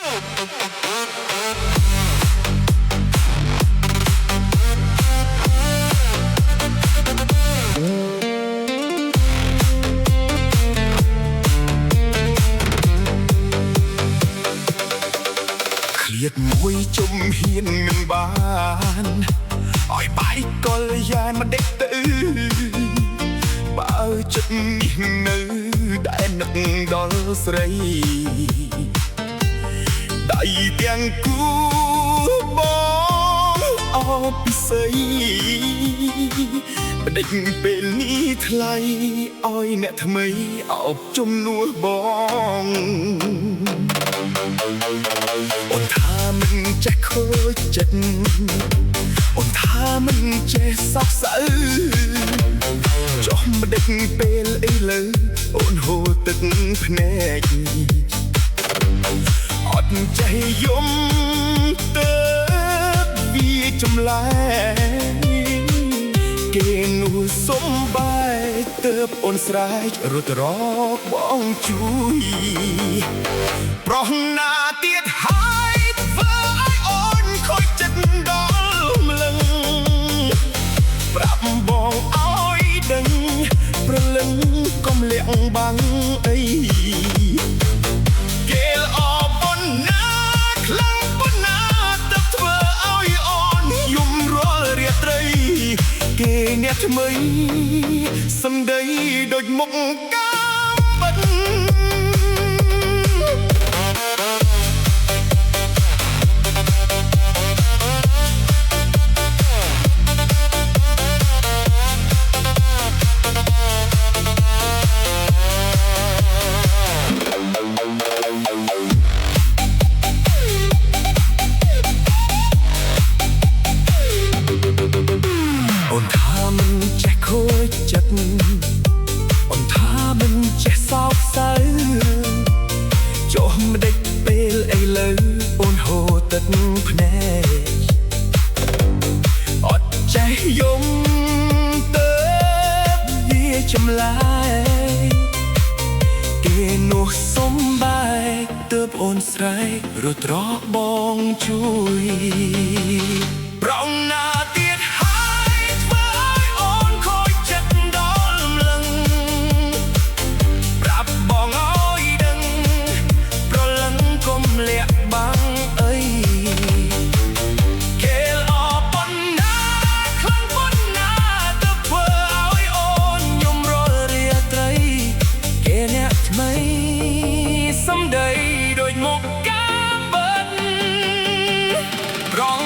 เครียดមួយជុំហ៊ានមិនបានឲ្យបាយកលយ៉ានមកដេកទៅបើចិត្តនេះនៅដែលនឹកដល់ស្រីដៃទាំងគូបងអពិសីបដិញពេលនេះថ្លៃឲ្យអ្នកថ្មីអបជំនួសបងអូនថាមិនចេះខូចចិត្តអូនថាមិនចេះសោកសៅចុះមិនដេចពេលអីលើអូនហូរទឹកភ្នែកអត់ចេះយំទៅវាចម្លែកគេនោះសំបែកទៅអូនស្រែករត់រកបងជួយប្រោះណាទៀតហើយធ្វើឲ្យអូនខូចចិត្តដល់ម្លឹងប្រាប់បងឲ្យដឹងព្រលឹងកុំលាក់បាំងអីគេល្អប៉ុណ្ណាខ្លាំងប៉ុណ្ណាទៅធ្វើឲ្យអូនយំរាល់រាត្រីគេអ្នកថ្មីសម្ដីដូចមុខកាបិតអូនថាមិនចេះខូចចិត្តអូនថាមិនចេះសោកសៅចុះមិនដេចពេលអីលើអូនហូរទឹកភ្នែកអត់ចេះយំទៅវាចម្លែកគេនោះសំបែកទើបអូនស្រែករត់រកបងជួយប្រងណាទៀតហើយធ្វើឲ្យអូនខូចចិត្តដល់ម្លឹងប្រាប់បងឲ្យដឹងប្រលឹងកុំលាក់បាំងអីគេល្អប៉ុណ្ណាខ្លាំងប៉ុណ្ណាទៅធ្វើឲ្យអូនយំរាល់រាត្រីគេអ្នកថ្មីសម្ដីដូចមកកាបិតប្រង